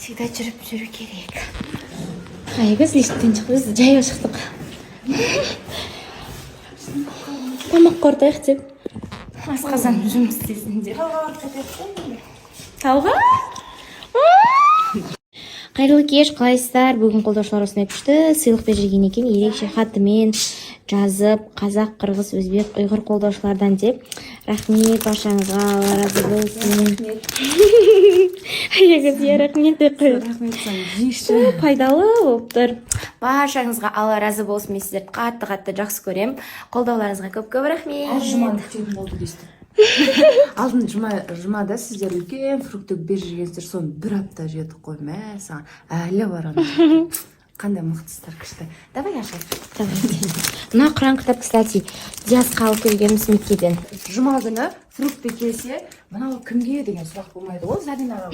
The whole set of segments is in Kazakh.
Всегда жүріп жүру керек. Айгөз лифттен шығып біз жаяу шықтық. Тамақ қортайық деп. Асқазан жұмыс істесін деп. Тауға? Қайырлы кеш, қалайсыздар? Бүгін қолдаушылар осындай күшті сыйлық берген екен. Ерекше хатымен жазып, қазақ, қырғыз, өзбек, ұйғыр қолдаушылардан деп. Рахмет баршаңызға, Алла разы болсын. Айгөз, рахмет деп қой. Рахмет саған. Пайдалы болып тұр. Баршаңызға Алла разы болсын. Мен сіздерді қатты жақсы көрем. Қолдауларыңызға көп рахмет. Әр жұманы күтетін болды десті. Алдын жұмада сіздер үлкен фрукты беріп жүргенсіздер, соны бір апта жедік қой. Мә, саған әлі бар ана. Қандай мықтысыздар, күшті. Давай ашайық. Мына Құран кітап, кстати, Диасқа алып келгеніміз Меккеден. Жұма күні фрукты келсе, мынау кімге деген сұрақ болмайды ғой, Заринаға.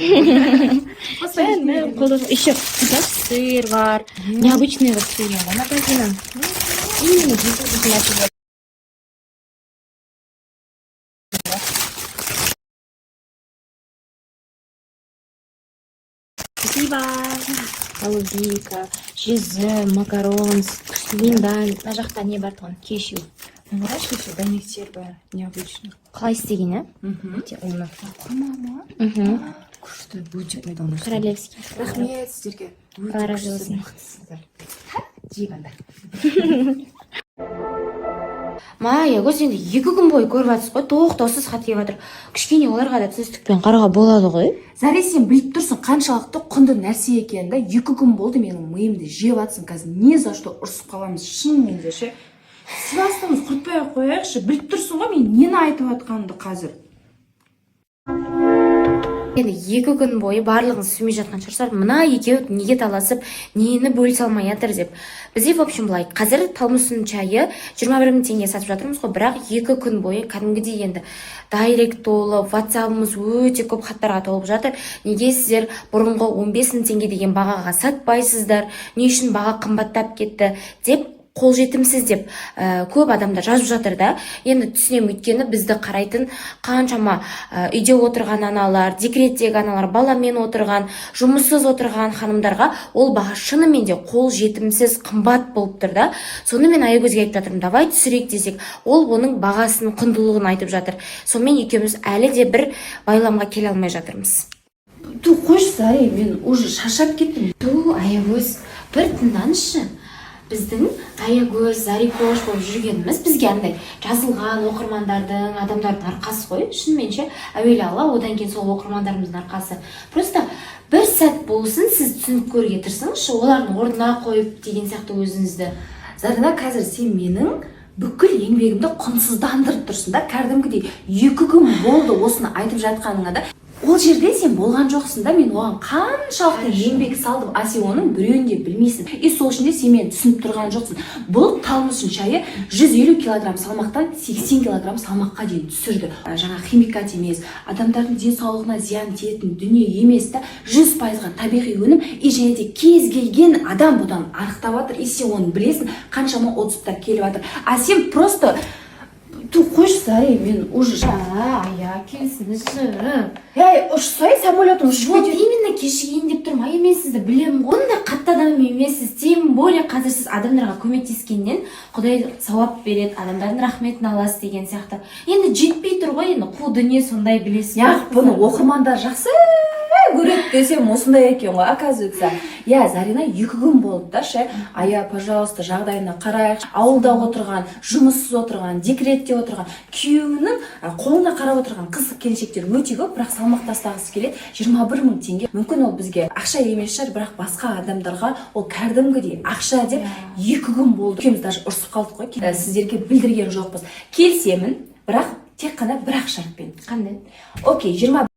Еще сыр бар. Необычный вот сыр. Магазинам. Спасибо. Голубика, жүзім, макарон, миндаль. Мына жақта не бар тұғын? Кешью. Қарашы, дәнектер бар, необычный. Қалай істеген, ә? Өте оны. Құрмама? Күшті, өте пайдалы. Королевский. Рахмет сіздерге. Бара жылсын. Жеганда. Айгөз, енді 2 күн бойы көріп жатсыз ғой, тоқтаусыз хат келіп жатыр. Кішкене оларға да түсіністікпен қарауға болады ғой. Заре, сен біліп тұрсың қаншалықты құнды нәрсе екенін да. 2 күн болды менің миымды жеп жатсың. Қазір не за что ұрысып қаламыз, шынымен де ше. Сыйластығымыз құртпай қояйықшы. Біліп тұрсың ғой мен нені айтып жатқанымды қазір. Енді 2 күн бойы барлығын түсінбей жатқан шығарсыздар. Мына екеуі неге таласып, нені бөлісе алмай жатыр деп. Бізде, в общем, былай, қазір талмұсын чайы 21 мың теңге сатып жатырмыз ғой, бірақ 2 күн бойы кәдімгідей енді дайрект толып, WhatsApp-ымыз өте көп хаттарға толып жатыр. Неге сіздер бұрынғы 15 мың теңге деген бағаға сатпайсыздар? Не үшін баға қымбаттап кетті деп қолжетімсіз деп көп адамдар жазып жатыр да. Енді түсінем, өйткені бізді қарайтын қаншама үйде отырған аналар, декреттегі аналар, баламен отырған, жұмыссыз отырған ханымдарға ол баға шынымен де қолжетімсіз, қымбат болып тұр да. Соны мен Айгөзге айтып жатырмын, давай түсірейік десек, ол оның бағасының құндылығын айтып жатыр. Сонымен екеуміз әлі де бір байламға келе алмай жатырмыз. Ту қойшы, Заре, мен уже шаршап кеттім. Айгөз, бір тыңданышы. Біздің Айгөз, Зарикош болып жүргеніміз бізге андай жазылған оқырмандардың, адамдардың арқасы ғой. Шынымен ше, әуелі Алла, одан кейін сол оқырмандарымыздың арқасы. Просто бір сәт болсын сіз түсініп көруге тырысыңызшы, олардың орнына қойып деген сияқты өзіңізді. Зарина, қазір сен менің бүкіл еңбегімді құнсыздандырып тұрсың да. Кәдімгідей 2 күн болды осыны айтып жатқаныңа да. Ол жерде сен болған жоқсың да, мен оған қаншалықты еңбек салдым, а сен оның біреуін де білмейсің. Сол үшін де сен мені түсініп тұрған жоқсың. Бұл талмұсын шайы 150 килограмм салмақтан 80 килограмм салмаққа дейін түсірді. Жаңа химикат емес, адамдардың денсаулығына зиян тиетін дүние емес та, 100%-ға табиғи өнім, және де кез келген адам бұдан арықтап жатыр. Сен оны білесің, қаншама отзывтар келіп жатыр. А сен просто қойшы, Заре, мен уже... келсіңізші. Ұшсай, самолетім Вот именно кешігейін деп тұрмын. Мен сізді білемін ғой. Ондай қатты адам емессіз. Тем более қазір сіз адамдарға көмектескеннен Құдай сауап береді, адамдардың рахметін аласыз деген сияқты. Енді жетпей тұр ғой, енді қу дүние сондай білесіз. Бұны оқырмандар жақсы көреді десем осындай екен ғой, оказывается. Зарина, 2 күн болды да ше. Пожалуйста, жағдайына қарайық. Ауылда отырған, жұмыссыз отырған, декретте отырған, күйеуінің қолына қарап отырған қыз келіншектер өте көп, бірақ салмақ тастағысы келеді. 21 мың теңге. Мүмкін ол бізге ақша емес шығар, бірақ басқа адамдарға ол кәдімгідей ақша деп 2 күн болды. Екеуміз даже ұрсып қалдық қой. Сіздерге білдірген жоқпыз. Келсемін, бірақ тек қана бір-ақ шартпен. Қандай? Окей, 20